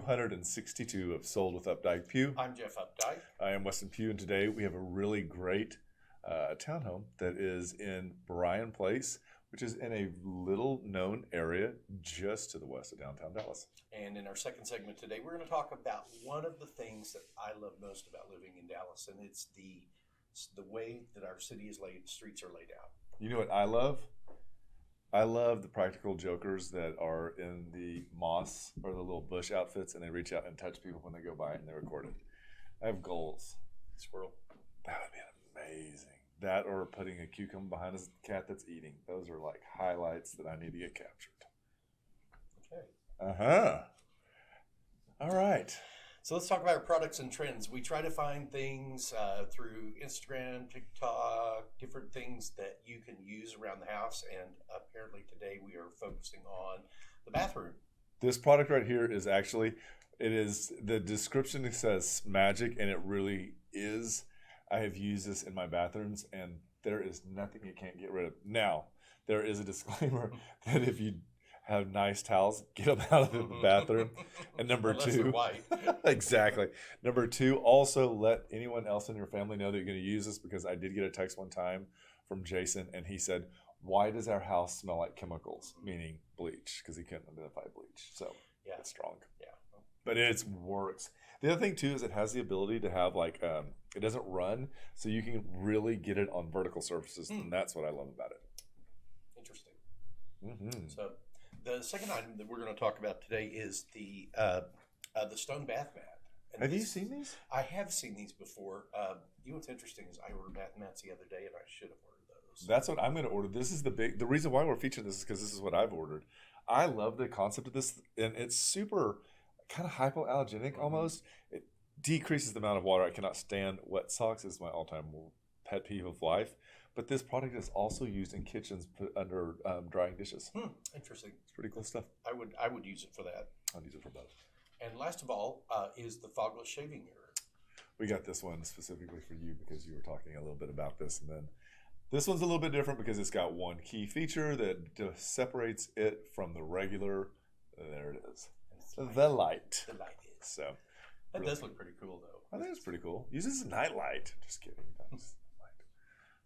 262 of Sold with Updike Pugh. I'm Jeff Updike. I am Weston Pugh, and today we have a really great townhome that is in Bryan Place, which is in a little known area just to the west of downtown Dallas. And in our second segment today, we're going to talk about one of the things that I love most about living in Dallas, and it's the way that our city is laid, the streets are laid out. You know what I love? I love the practical jokers that are in the moss or the little bush outfits, and they reach out and touch people when they go by and they record it. I have goals. Squirrel. That would be amazing. That or putting a cucumber behind a cat that's eating. Those are like highlights that I need to get captured. Okay. All right. So let's talk about our products and trends. We try to find things through Instagram, TikTok, different things that you can use around the house. And apparently today we are focusing on the bathroom. This product right here is actually, the description says magic, and it really is. I have used this in my bathrooms, and there is nothing you can't get rid of. Now, there is a disclaimer that if you have nice towels, get them out of the bathroom. And number Unless two, they're white. exactly. Number two, also let anyone else in your family know that you're going to use this, because I did get a text one time from Jason, and he said, "Why does our house smell like chemicals?" Meaning bleach, because he couldn't identify bleach. So Yeah. it's strong. Yeah. But it works. The other thing too is it has the ability to have it doesn't run, so you can really get it on vertical surfaces, and that's what I love about it. Interesting. Mm-hmm. So the second item that we're going to talk about today is the stone bath mat. And Have you seen these? I have seen these before. You know what's interesting is I ordered bath mats the other day, and I should have ordered those. That's what I'm going to order. This is the reason why we're featuring this is because this is what I've ordered. I love the concept of this, and it's super kind of hypoallergenic almost. It decreases the amount of water. I cannot stand wet socks. It's my all-time pet peeve of life. But this product is also used in kitchens put under drying dishes. Interesting. It's pretty cool stuff. I would use it for that. I'll use it for both. And last of all is the fogless shaving mirror. We got this one specifically for you because you were talking a little bit about this. And then this one's a little bit different because it's got one key feature that separates it from the regular. There it is. The light. The light is. So that does look pretty cool, though. I think it's pretty cool. Use this as a night light. Just kidding.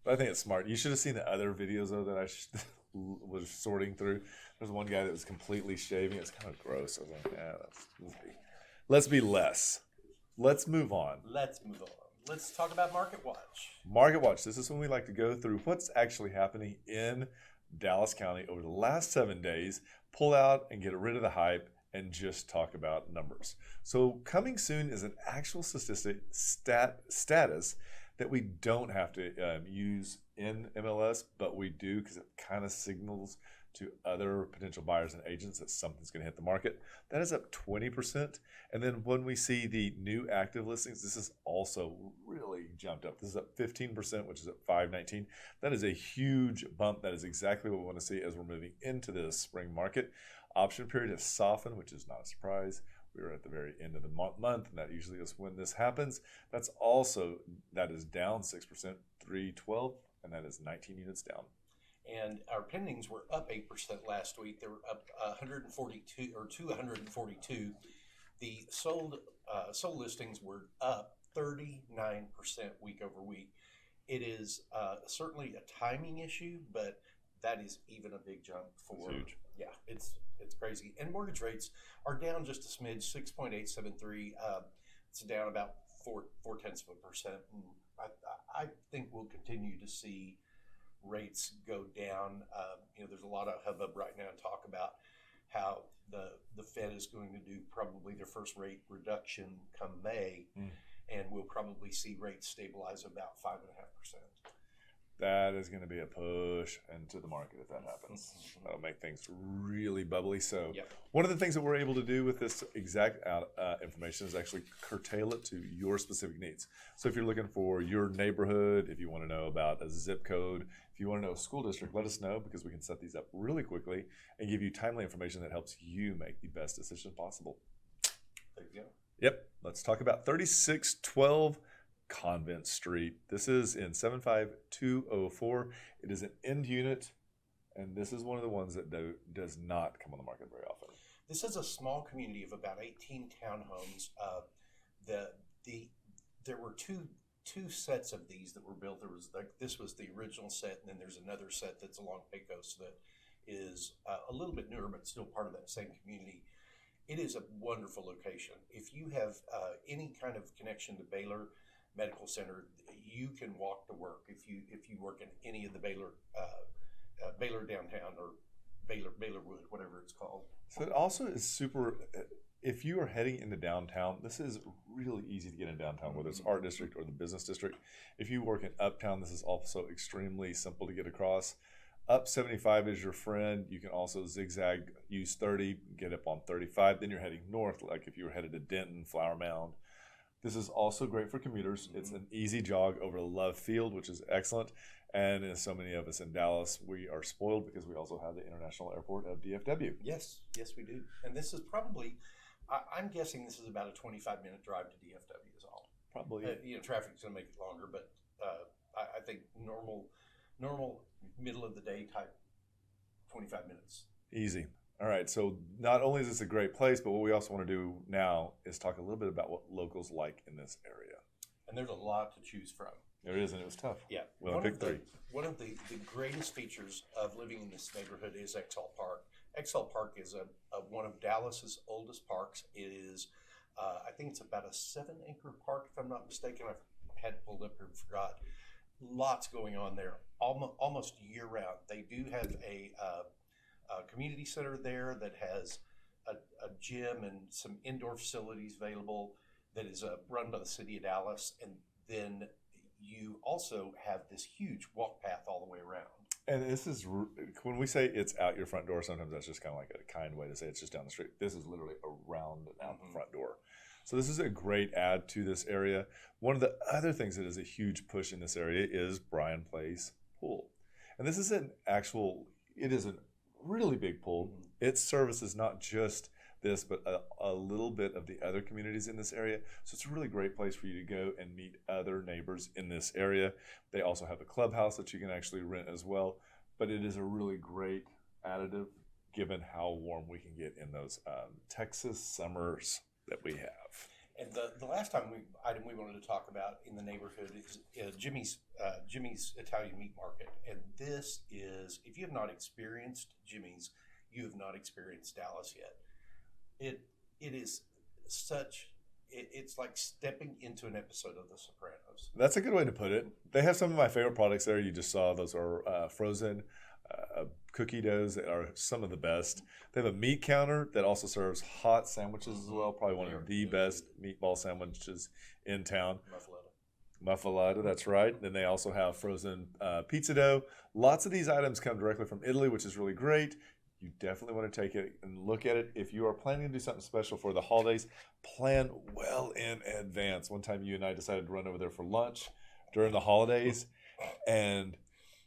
But I think it's smart. You should have seen the other videos, though, that I was sorting through. There's one guy that was completely shaving. It's kind of gross. I was like, yeah, let's be less. Let's move on. Let's talk about Market Watch. Market Watch. This is when we like to go through what's actually happening in Dallas County over the last 7 days, pull out and get rid of the hype, and just talk about numbers. So coming soon is an actual status that we don't have to use in MLS, but we do because it kind of signals to other potential buyers and agents that something's going to hit the market. That is up 20%. And then when we see the new active listings, this is also really jumped up. This is up 15%, which is at 519. That is a huge bump. That is exactly what we want to see as we're moving into the spring market. Option period has softened, which is not a surprise. We were at the very end of the month, and that usually is when this happens. That is down 6%, 312, and that is 19 units down. And our pendings were up 8% last week. They were up 142 or 242. The sold listings were up 39% week over week. It is certainly a timing issue, but that is even a big jump for. It's huge. Yeah, it's crazy. And mortgage rates are down just a smidge, 6.873. It's down about 0.4%. And I think we'll continue to see rates go down. There's a lot of hubbub right now to talk about how the Fed is going to do probably their first rate reduction come May, and we'll probably see rates stabilize about 5.5%. That is going to be a push into the market if that happens. That'll make things really bubbly. So One of the things that we're able to do with this exact information is actually curtail it to your specific needs. So if you're looking for your neighborhood, if you want to know about a zip code, if you want to know a school district, let us know, because we can set these up really quickly and give you timely information that helps you make the best decision possible. There you go. Yep. Let's talk about 3612 Convent Street. This is in 75204. It is an end unit, and this is one of the ones that does not come on the market very often. This is a small community of about 18 townhomes. There were two sets of these that were built. This was the original set, and then there's another set that's along Pecos that is a little bit newer, but still part of that same community. It is a wonderful location. If you have any kind of connection to Baylor Medical Center, you can walk to work. If you work in any of the Baylor downtown or Baylorwood, whatever it's called. So it also is super. If you are heading into downtown, this is really easy to get in downtown, whether it's Art District or the Business District. If you work in Uptown, this is also extremely simple to get across. Up 75 is your friend. You can also zigzag, use 30, get up on 35. Then you're heading north, like if you were headed to Denton, Flower Mound. This is also great for commuters. It's an easy jog over to Love Field, which is excellent. And as so many of us in Dallas, we are spoiled because we also have the International Airport of DFW. Yes, we do. And this is probably, I'm guessing this is about a 25-minute drive to DFW is all. Probably. Traffic's going to make it longer, but I think normal middle of the day type 25 minutes. Easy. All right. So not only is this a great place, but what we also want to do now is talk a little bit about what locals like in this area. And there's a lot to choose from. There is, and it was tough. Yeah. We only picked 3. One of the greatest features of living in this neighborhood is Exall Park. Exall Park is one of Dallas's oldest parks. It is, I think it's about a 7-acre park, if I'm not mistaken. I had it pulled up here and forgot. Lots going on there, almost year round. They do have a community center there that has a gym and some indoor facilities available that is run by the city of Dallas. And then you also have this huge walk path all the way around. And this is, when we say it's out your front door, sometimes that's just kind of like a kind way to say it's just down the street. This is literally around and out the front door. So this is a great add to this area. One of the other things that is a huge push in this area is Bryan Place pool. And this is it is a really big pool. It services not just this, but a little bit of the other communities in this area. So it's a really great place for you to go and meet other neighbors in this area. They also have a clubhouse that you can actually rent as well. But it is a really great additive given how warm we can get in those Texas summers that we have. And the last item we wanted to talk about in the neighborhood is Jimmy's Italian Meat Market. And this is, if you have not experienced Jimmy's, you have not experienced Dallas yet. It is it's like stepping into an episode of The Sopranos. That's a good way to put it. They have some of my favorite products there. You just saw those are frozen cookie doughs that are some of the best. They have a meat counter that also serves hot sandwiches as well. Probably one of the best meatball sandwiches in town. Muffalata, that's right. Then they also have frozen pizza dough. Lots of these items come directly from Italy, which is really great. You definitely want to take it and look at it. If you are planning to do something special for the holidays, plan well in advance. One time you and I decided to run over there for lunch during the holidays, and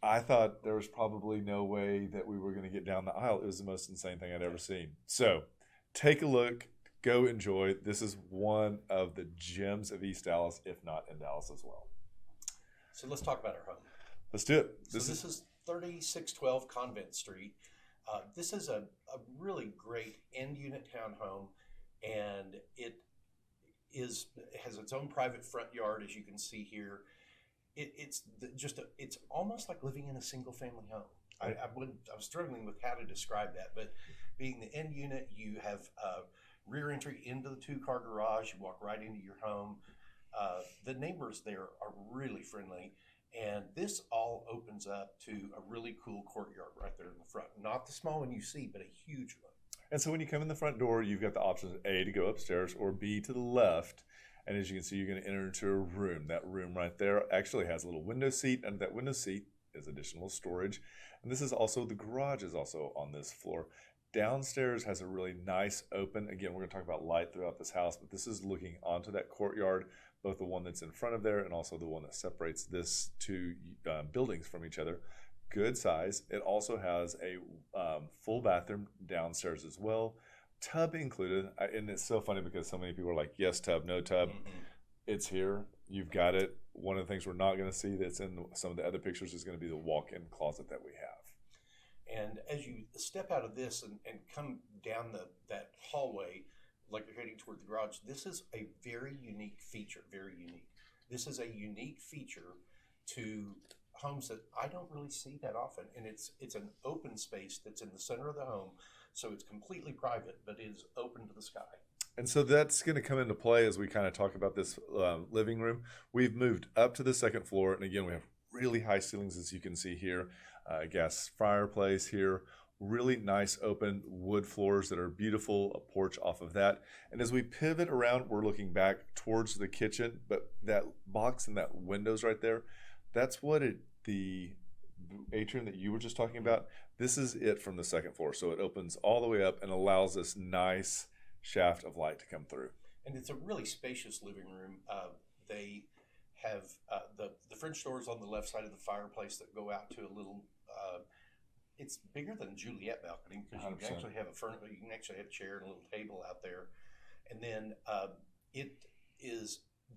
I thought there was probably no way that we were going to get down the aisle. It was the most insane thing I'd ever seen. So take a look, go enjoy. This is one of the gems of East Dallas, if not in Dallas as well. So let's talk about our home. Let's do it. This is 3612 Convent Street. This is a really great end unit townhome, and it has its own private front yard, as you can see here. It's almost like living in a single family home. I was struggling with how to describe that, but being the end unit, you have rear entry into the 2-car garage. You walk right into your home. The neighbors there are really friendly. And this all opens up to a really cool courtyard right there in the front. Not the small one you see, but a huge one. And so when you come in the front door, you've got the options A, to go upstairs, or B, to the left. And as you can see, you're going to enter into a room. That room right there actually has a little window seat, and that window seat is additional storage. And this is also, the garage is also on this floor. Downstairs has a really nice open, again, we're going to talk about light throughout this house, but this is looking onto that courtyard, both the one that's in front of there and also the one that separates this two buildings from each other. Good size. It also has a full bathroom downstairs as well. Tub included. And it's so funny because so many people are like, yes, tub, no tub. It's here. You've got it. One of the things we're not going to see that's in some of the other pictures is going to be the walk-in closet that we have. And as you step out of this and come down that hallway, like you're heading toward the garage, this is a very unique feature, very unique. This is a unique feature to homes that I don't really see that often. And it's an open space that's in the center of the home. So it's completely private, but is open to the sky. And so that's going to come into play as we kind of talk about this living room. We've moved up to the second floor. And again, we have really high ceilings, as you can see here. Gas fireplace here. Really nice open wood floors that are beautiful, a porch off of that. And as we pivot around, we're looking back towards the kitchen, but that box and that windows right there, that's what the atrium that you were just talking about, this is it from the second floor. So it opens all the way up and allows this nice shaft of light to come through. And it's a really spacious living room. They have the French doors on the left side of the fireplace that go out to a little it's bigger than Juliet balcony because you can actually have you can actually have a chair and a little table out there. And then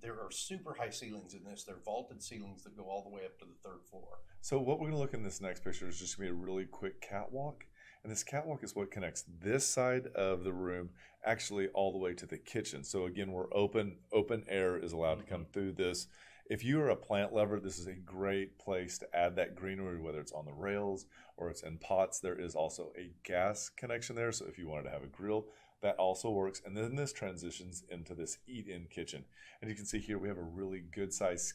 there are super high ceilings in this. They're vaulted ceilings that go all the way up to the third floor. So what we're going to look in this next picture is just going to be a really quick catwalk. And this catwalk is what connects this side of the room actually all the way to the kitchen. So again, we're open air is allowed to come through this. If you are a plant lover, this is a great place to add that greenery, whether it's on the rails or it's in pots. There is also a gas connection there. So if you wanted to have a grill, that also works. And then this transitions into this eat-in kitchen. And you can see here we have a really good size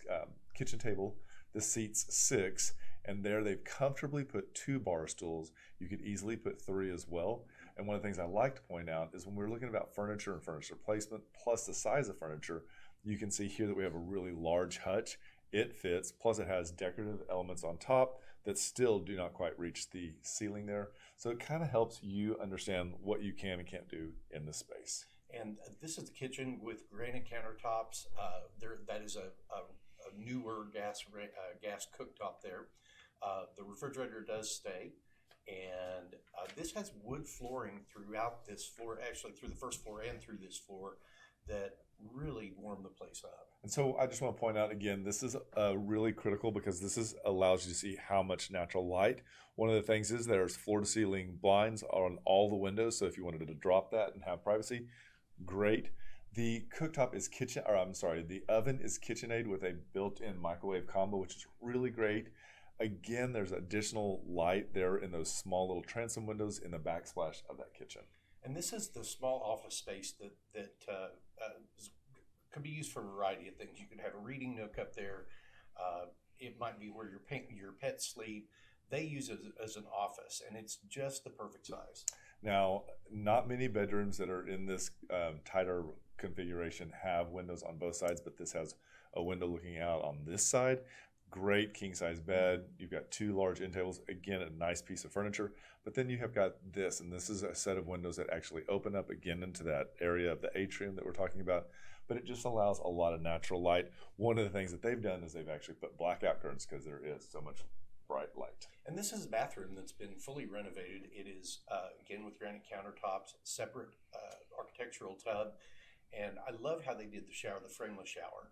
kitchen table. This seats 6, and there they've comfortably put 2 bar stools. You could easily put 3 as well. And one of the things I like to point out is when we're looking about furniture and furniture placement, plus the size of furniture, you can see here that we have a really large hutch. It fits, plus it has decorative elements on top that still do not quite reach the ceiling there. So it kind of helps you understand what you can and can't do in this space. And this is the kitchen with granite countertops. That is a newer gas cooktop there. The refrigerator does stay. And this has wood flooring throughout this floor, actually through the first floor and through this floor, that really warm the place up. And so I just want to point out again, this is really critical because this allows you to see how much natural light. One of the things is there's floor to ceiling blinds on all the windows. So if you wanted to drop that and have privacy, great. The cooktop is the oven is KitchenAid with a built-in microwave combo, which is really great. Again, there's additional light there in those small little transom windows in the backsplash of that kitchen. And this is the small office space that could be used for a variety of things. You could have a reading nook up there. It might be where your pets sleep. They use it as an office, and it's just the perfect size. Now, not many bedrooms that are in this tighter configuration have windows on both sides, but this has a window looking out on this side. Great king size bed. You've got 2 large end tables. Again, a nice piece of furniture. But then you have got this, and this is a set of windows that actually open up again into that area of the atrium that we're talking about. But it just allows a lot of natural light. One of the things that they've done is they've actually put blackout curtains because there is so much bright light. And this is a bathroom that's been fully renovated. It is, again, with granite countertops, separate architectural tub. And I love how they did the shower, the frameless shower.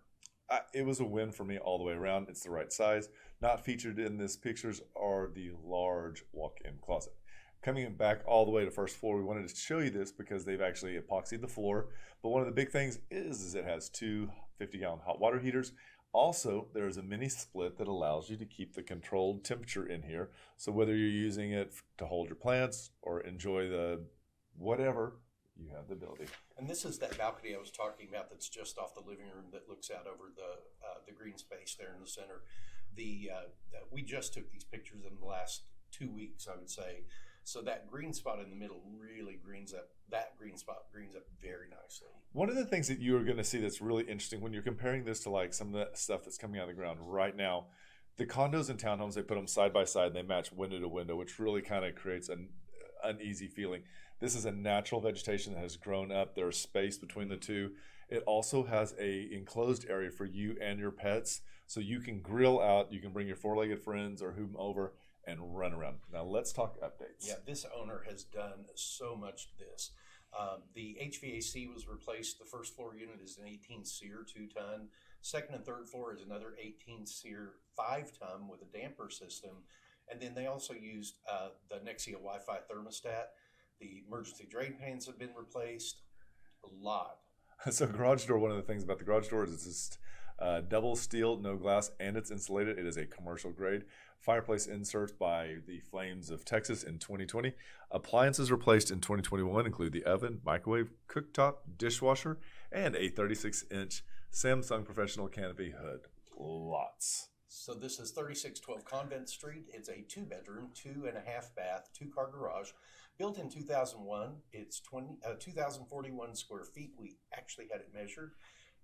It was a win for me all the way around. It's the right size. Not featured in this pictures are the large walk-in closet. Coming back all the way to first floor, we wanted to show you this because they've actually epoxied the floor. But one of the big things is it has 2 50-gallon hot water heaters. Also, there's a mini split that allows you to keep the controlled temperature in here. So whether you're using it to hold your plants or enjoy the whatever, you have the ability. And this is that balcony I was talking about that's just off the living room that looks out over the green space there in the center. We just took these pictures in the last 2 weeks, I would say. So that green spot in the middle really greens up. That green spot greens up very nicely. One of the things that you are going to see that's really interesting when you're comparing this to like some of the stuff that's coming out of the ground right now, the condos and townhomes, they put them side by side and they match window to window, which really kind of creates an uneasy feeling. This is a natural vegetation that has grown up. There's space between the two. It also has a enclosed area for you and your pets. So you can grill out, you can bring your 4-legged friends or whom over and run around. Now let's talk updates. Yeah, this owner has done so much to this. The HVAC was replaced. The first floor unit is an 18 SEER 2-ton. Second and third floor is another 18 SEER 5-ton with a damper system. And then they also used the Nexia Wi-Fi thermostat. The emergency drain pans have been replaced. A lot. So garage door, one of the things about the garage door is it's just double steel, no glass, and it's insulated. It is a commercial grade. Fireplace inserts by the Flames of Texas in 2020. Appliances replaced in 2021 include the oven, microwave, cooktop, dishwasher, and a 36-inch Samsung Professional Canopy hood. Lots. So this is 3612 Convent Street. It's a 2-bedroom, 2.5 bath, 2-car garage. Built in 2001. It's 2,041 square feet. We actually had it measured,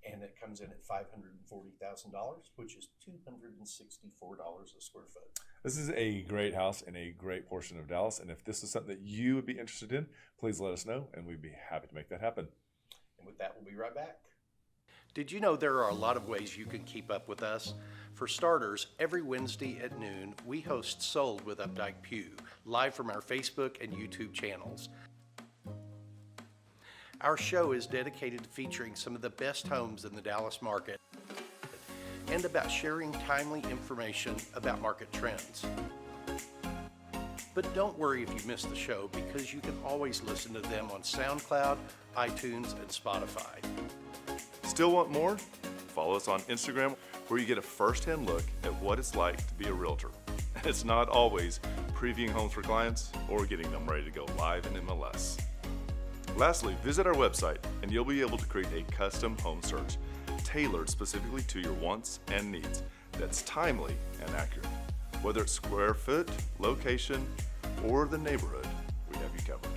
and it comes in at $540,000, which is $264 a square foot. This is a great house in a great portion of Dallas, and if this is something that you would be interested in, please let us know, and we'd be happy to make that happen. And with that, we'll be right back. Did you know there are a lot of ways you can keep up with us? For starters, every Wednesday at noon, we host Sold with Updike Pugh, live from our Facebook and YouTube channels. Our show is dedicated to featuring some of the best homes in the Dallas market and about sharing timely information about market trends. But don't worry if you miss the show, because you can always listen to them on SoundCloud, iTunes, and Spotify. Still want more? Follow us on Instagram, where you get a first-hand look at what it's like to be a realtor. And it's not always previewing homes for clients or getting them ready to go live in MLS. Lastly, visit our website and you'll be able to create a custom home search tailored specifically to your wants and needs that's timely and accurate. Whether it's square foot, location, or the neighborhood, we have you covered.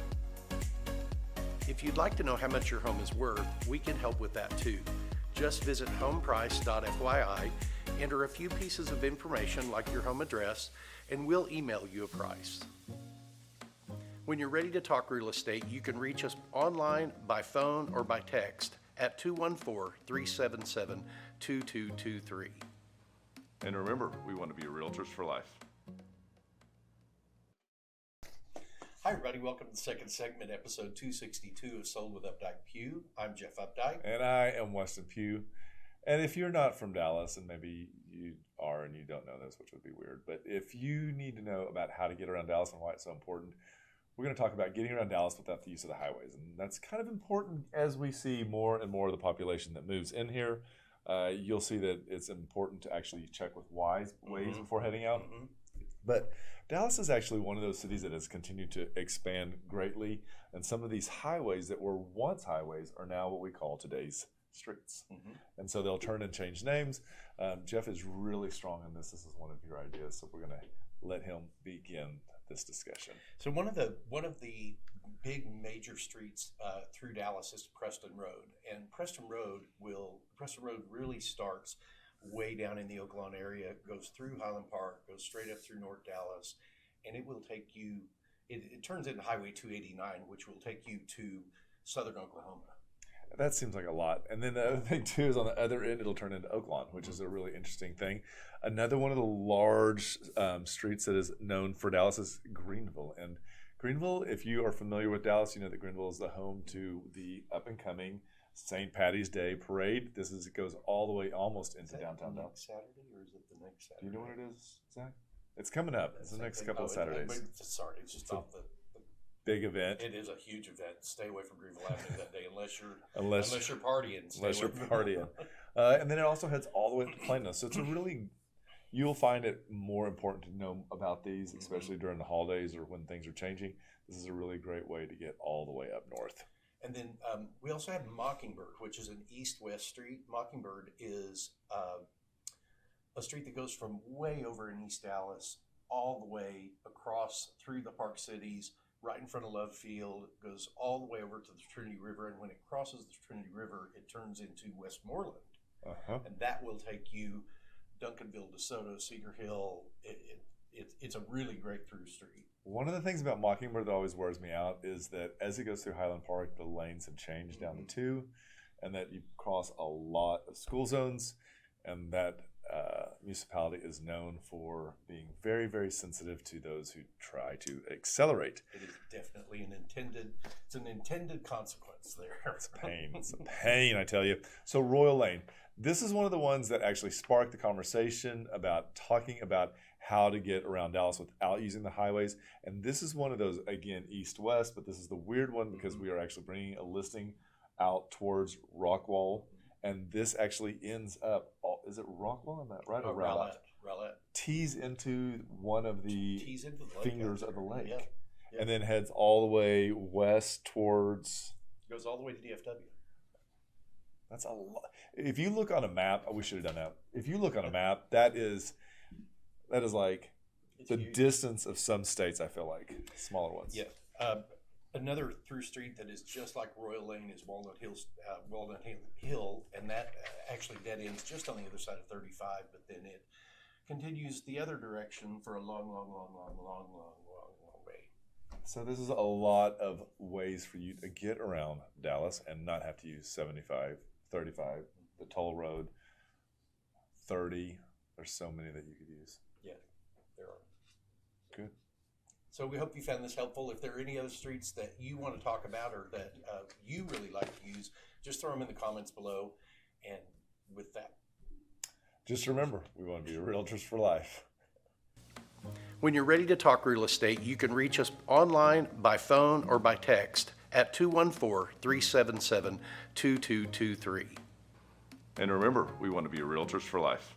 If you'd like to know how much your home is worth, we can help with that too. Just visit homeprice.fyi, enter a few pieces of information like your home address, and we'll email you a price. When you're ready to talk real estate, you can reach us online, by phone, or by text at 214-377-2223. And remember, we want to be realtors for life. Hi, everybody. Welcome to the second segment, episode 262 of Sold with Updike Pugh. I'm Jeff Updike. And I am Weston Pugh. And if you're not from Dallas, and maybe you are and you don't know this, which would be weird, but if you need to know about how to get around Dallas and why it's so important, we're going to talk about getting around Dallas without the use of the highways. And that's kind of important as we see more and more of the population that moves in here. You'll see that it's important to actually check with ways before heading out. Mm-hmm. But Dallas is actually one of those cities that has continued to expand greatly. And some of these highways that were once highways are now what we call today's streets. Mm-hmm. And so they'll turn and change names. Jeff is really strong in this. This is one of your ideas. So we're going to let him begin this discussion. So one of the big major streets through Dallas is Preston Road, and Preston Road really starts way down in the Oaklawn area, goes through Highland Park, goes straight up through North Dallas, and it will take you. It turns into Highway 289, which will take you to southern Oklahoma. That seems like a lot. And then the other thing too is on the other end, it'll turn into Oaklawn, which is a really interesting thing. Another one of the large streets that is known for Dallas is Greenville. And Greenville, if you are familiar with Dallas, you know that Greenville is the home to the up and coming St. Patty's Day parade. It goes all the way almost into downtown Dallas. Next Saturday, or is it the next Saturday? Do you know what it is, Zach? It's coming up. It's the next couple of Saturdays. Sorry, it's just off the big event. It is a huge event. Stay away from Greenville Avenue that day unless you're partying. Unless you're partying. And then it also heads all the way up to Plano. So it's you'll find it more important to know about these, especially during the holidays or when things are changing. This is a really great way to get all the way up north. And then we also have Mockingbird, which is an east-west street. Mockingbird is a street that goes from way over in East Dallas all the way across through the Park Cities, right in front of Love Field, goes all the way over to the Trinity River, and when it crosses the Trinity River, it turns into Westmoreland. Uh-huh. And that will take you Duncanville, DeSoto, Cedar Hill. It's a really great through street. One of the things about Mockingbird that always wears me out is that as it goes through Highland Park, the lanes have changed down to 2, and that you cross a lot of school zones, and that municipality is known for being very, very sensitive to those who try to accelerate. It is definitely an intended consequence there. It's a pain. It's a pain, I tell you. So Royal Lane. This is one of the ones that actually sparked the conversation about talking about how to get around Dallas without using the highways. And this is one of those, again, east-west, but this is the weird one because we are actually bringing a listing out towards Rockwall. And this actually ends up, is it Rockwall? Am I right? Or Rowlett? Rowlett. Tees into one of the Tees into the lake fingers out of the there. lake. Yeah. Yeah. And then heads all the way west towards... Goes all the way to DFW. That's a lot. If you look on a map, we should have done that. If you look on a map, that is like It's the huge. distance of some states, I feel like, smaller ones. Yeah. Another through street that is just like Royal Lane is Walnut Hill, and that actually dead ends just on the other side of 35, but then it continues the other direction for a long way. So this is a lot of ways for you to get around Dallas and not have to use 75, 35, the toll road, 30. There's so many that you could use. Yeah, there are. Good. So we hope you found this helpful. If there are any other streets that you want to talk about or that you really like to use, just throw them in the comments below. And with that, Just remember, we want to be realtors for life. When you're ready to talk real estate, you can reach us online, by phone, or by text at 214-377-2223. And remember, we want to be realtors for life.